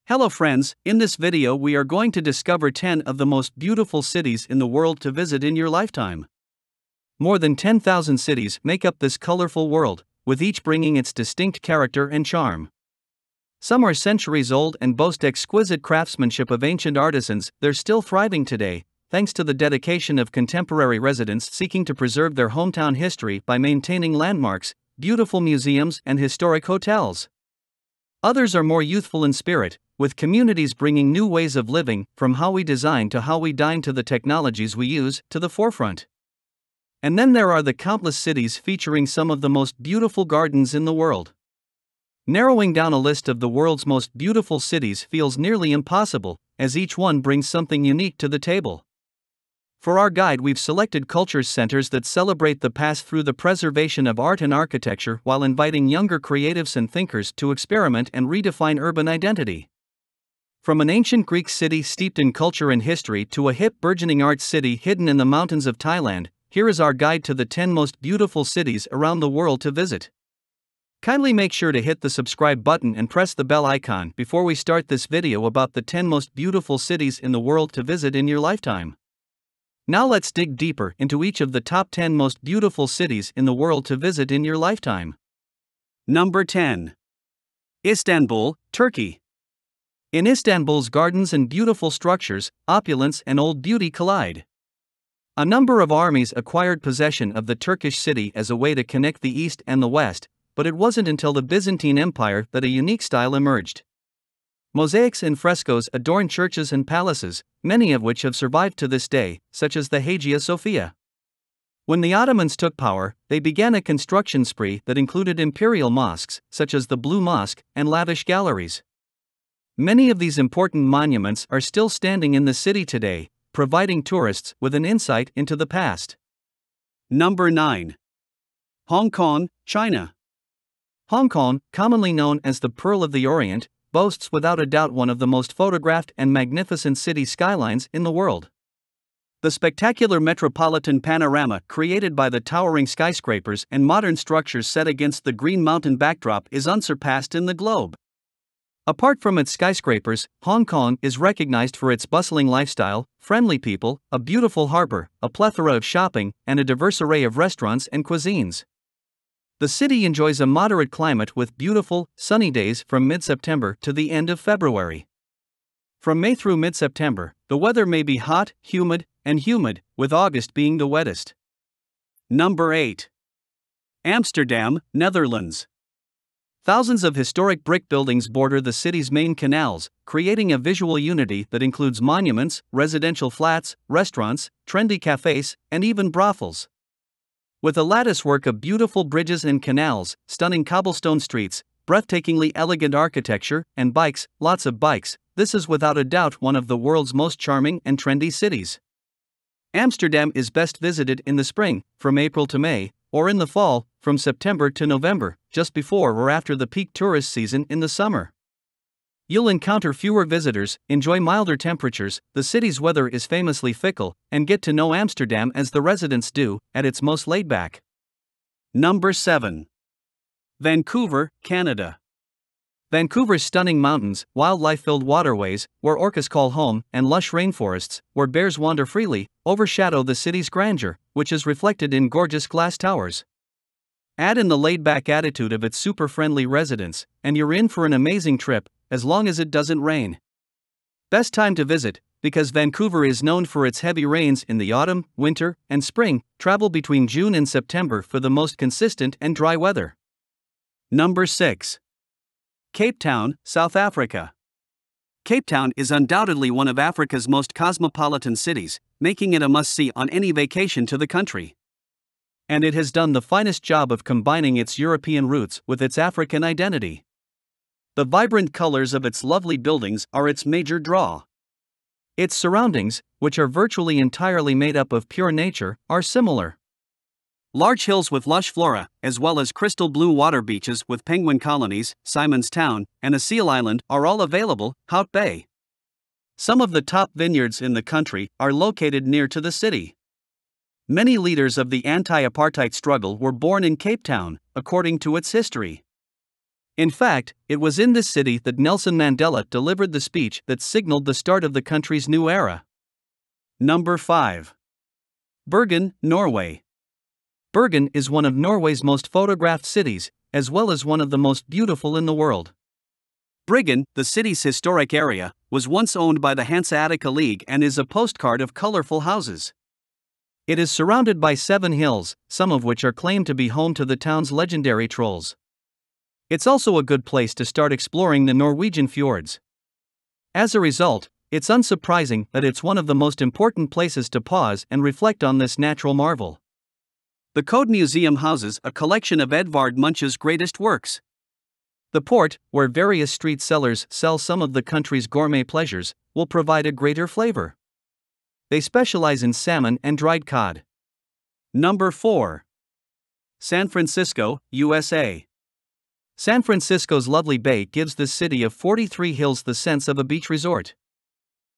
Hello friends, in this video we are going to discover 10 of the most beautiful cities in the world to visit in your lifetime. More than 10,000 cities make up this colorful world, with each bringing its distinct character and charm. Some are centuries old and boast exquisite craftsmanship of ancient artisans. They're still thriving today, thanks to the dedication of contemporary residents seeking to preserve their hometown history by maintaining landmarks, beautiful museums, and historic hotels. Others are more youthful in spirit, with communities bringing new ways of living, from how we design to how we dine to the technologies we use, to the forefront. And then there are the countless cities featuring some of the most beautiful gardens in the world. Narrowing down a list of the world's most beautiful cities feels nearly impossible, as each one brings something unique to the table. For our guide, we've selected culture centers that celebrate the past through the preservation of art and architecture while inviting younger creatives and thinkers to experiment and redefine urban identity. From an ancient Greek city steeped in culture and history to a hip burgeoning art city hidden in the mountains of Thailand, here is our guide to the 10 most beautiful cities around the world to visit. Kindly make sure to hit the subscribe button and press the bell icon before we start this video about the 10 most beautiful cities in the world to visit in your lifetime. Now let's dig deeper into each of the top 10 most beautiful cities in the world to visit in your lifetime. Number 10. Istanbul, Turkey. In Istanbul's gardens and beautiful structures, opulence and old beauty collide. A number of armies acquired possession of the Turkish city as a way to connect the East and the West, but it wasn't until the Byzantine Empire that a unique style emerged. Mosaics and frescoes adorn churches and palaces, many of which have survived to this day, such as the Hagia Sophia. When the Ottomans took power, they began a construction spree that included imperial mosques, such as the Blue Mosque, and lavish galleries. Many of these important monuments are still standing in the city today, providing tourists with an insight into the past. Number 9. Hong Kong, China. Hong Kong, commonly known as the Pearl of the Orient, boasts without a doubt one of the most photographed and magnificent city skylines in the world. The spectacular metropolitan panorama created by the towering skyscrapers and modern structures set against the green mountain backdrop is unsurpassed in the globe. Apart from its skyscrapers, Hong Kong is recognized for its bustling lifestyle, friendly people, a beautiful harbor, a plethora of shopping, and a diverse array of restaurants and cuisines. The city enjoys a moderate climate with beautiful, sunny days from mid-September to the end of February. From May through mid-September, the weather may be hot, humid, with August being the wettest. Number 8. Amsterdam, Netherlands. Thousands of historic brick buildings border the city's main canals, creating a visual unity that includes monuments, residential flats, restaurants, trendy cafes, and even brothels. With a latticework of beautiful bridges and canals, stunning cobblestone streets, breathtakingly elegant architecture, and bikes, lots of bikes, this is without a doubt one of the world's most charming and trendy cities. Amsterdam is best visited in the spring, from April to May, or in the fall, from September to November, just before or after the peak tourist season in the summer. You'll encounter fewer visitors, enjoy milder temperatures, the city's weather is famously fickle, and get to know Amsterdam as the residents do, at its most laid back. Number 7. Vancouver, Canada. Vancouver's stunning mountains, wildlife-filled waterways, where orcas call home, and lush rainforests, where bears wander freely, overshadow the city's grandeur, which is reflected in gorgeous glass towers. Add in the laid-back attitude of its super-friendly residents, and you're in for an amazing trip, as long as it doesn't rain. Best time to visit, because Vancouver is known for its heavy rains in the autumn, winter, and spring. Travel between June and September for the most consistent and dry weather. Number 6. Cape Town, South Africa. Cape Town is undoubtedly one of Africa's most cosmopolitan cities, making it a must-see on any vacation to the country. And it has done the finest job of combining its European roots with its African identity. The vibrant colors of its lovely buildings are its major draw. Its surroundings, which are virtually entirely made up of pure nature, are similar. Large hills with lush flora, as well as crystal blue water beaches with penguin colonies, Simon's Town, and a seal island are all available. Hout Bay. Some of the top vineyards in the country are located near to the city. Many leaders of the anti-apartheid struggle were born in Cape Town, according to its history. In fact, it was in this city that Nelson Mandela delivered the speech that signaled the start of the country's new era. Number 5. Bergen, Norway. Bergen is one of Norway's most photographed cities, as well as one of the most beautiful in the world. Bergen, the city's historic area, was once owned by the Hanseatic League and is a postcard of colorful houses. It is surrounded by 7 hills, some of which are claimed to be home to the town's legendary trolls. It's also a good place to start exploring the Norwegian fjords. As a result, it's unsurprising that it's one of the most important places to pause and reflect on this natural marvel. The Code Museum houses a collection of Edvard Munch's greatest works. The port, where various street sellers sell some of the country's gourmet pleasures, will provide a greater flavor. They specialize in salmon and dried cod. Number 4. San Francisco, USA. San Francisco's lovely bay gives the city of 43 hills the sense of a beach resort.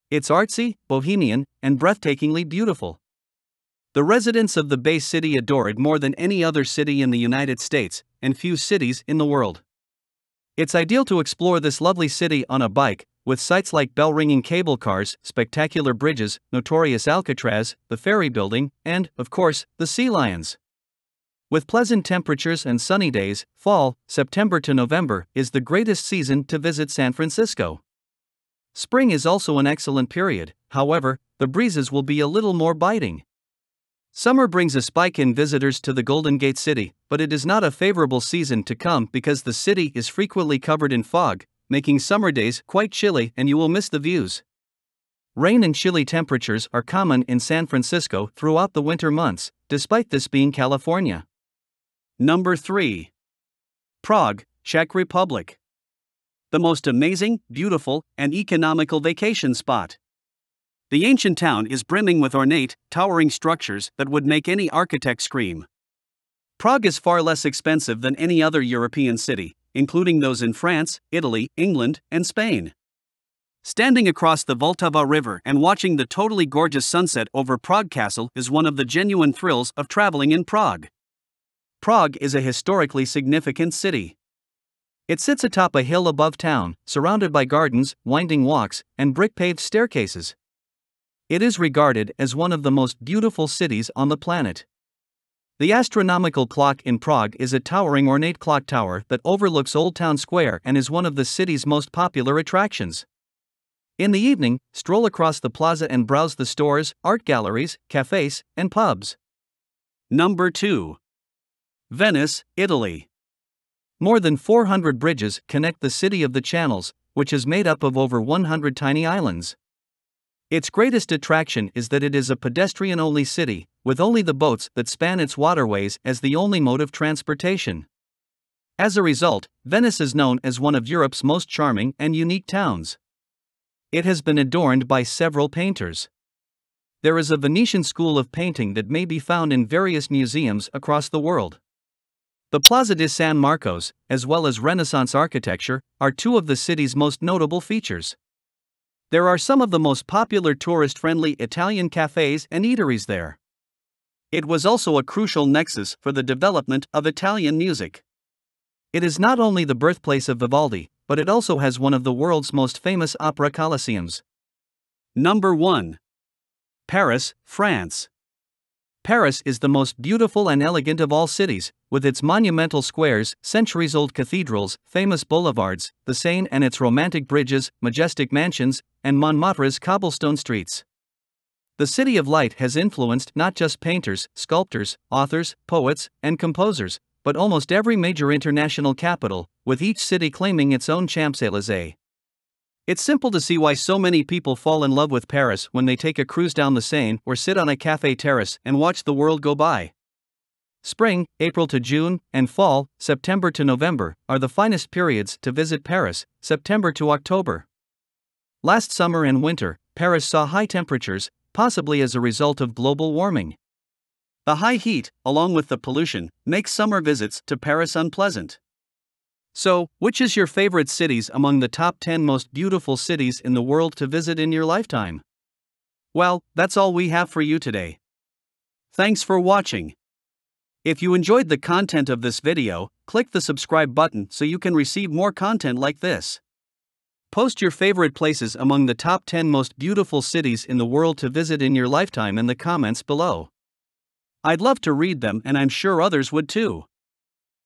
It's artsy, bohemian, and breathtakingly beautiful. The residents of the Bay City adore it more than any other city in the United States, and few cities in the world. It's ideal to explore this lovely city on a bike, with sights like bell-ringing cable cars, spectacular bridges, notorious Alcatraz, the ferry building, and, of course, the sea lions. With pleasant temperatures and sunny days, fall, September to November, is the greatest season to visit San Francisco. Spring is also an excellent period, however, the breezes will be a little more biting. Summer brings a spike in visitors to the Golden Gate City, but it is not a favorable season to come because the city is frequently covered in fog, making summer days quite chilly and you will miss the views. Rain and chilly temperatures are common in San Francisco throughout the winter months, despite this being California. Number 3. Prague, Czech Republic. The most amazing, beautiful, and economical vacation spot. The ancient town is brimming with ornate, towering structures that would make any architect scream. Prague is far less expensive than any other European city, including those in France, Italy, England, and Spain. Standing across the Vltava River and watching the totally gorgeous sunset over Prague Castle is one of the genuine thrills of traveling in Prague. Prague is a historically significant city. It sits atop a hill above town, surrounded by gardens, winding walks, and brick-paved staircases. It is regarded as one of the most beautiful cities on the planet. The astronomical clock in Prague is a towering ornate clock tower that overlooks Old Town Square and is one of the city's most popular attractions. In the evening, stroll across the plaza and browse the stores, art galleries, cafes, and pubs. Number 2. Venice, Italy. More than 400 bridges connect the city of the Channels, which is made up of over 100 tiny islands. Its greatest attraction is that it is a pedestrian-only city, with only the boats that span its waterways as the only mode of transportation. As a result, Venice is known as one of Europe's most charming and unique towns. It has been adorned by several painters. There is a Venetian school of painting that may be found in various museums across the world. The Plaza di San Marcos, as well as Renaissance architecture, are two of the city's most notable features. There are some of the most popular tourist-friendly Italian cafes and eateries there. It was also a crucial nexus for the development of Italian music. It is not only the birthplace of Vivaldi, but it also has one of the world's most famous opera coliseums. Number 1. Paris, France. Paris is the most beautiful and elegant of all cities, with its monumental squares, centuries-old cathedrals, famous boulevards, the Seine and its romantic bridges, majestic mansions, and Montmartre's cobblestone streets. The City of Light has influenced not just painters, sculptors, authors, poets, and composers, but almost every major international capital, with each city claiming its own Champs-Élysées. It's simple to see why so many people fall in love with Paris when they take a cruise down the Seine or sit on a café terrace and watch the world go by. Spring, April to June, and fall, September to November, are the finest periods to visit Paris, September to October. Last summer and winter, Paris saw high temperatures, possibly as a result of global warming. The high heat, along with the pollution, makes summer visits to Paris unpleasant. So, which is your favorite cities among the top 10 most beautiful cities in the world to visit in your lifetime? Well, that's all we have for you today. Thanks for watching. If you enjoyed the content of this video, click the subscribe button so you can receive more content like this. Post your favorite places among the top 10 most beautiful cities in the world to visit in your lifetime in the comments below. I'd love to read them, and I'm sure others would too.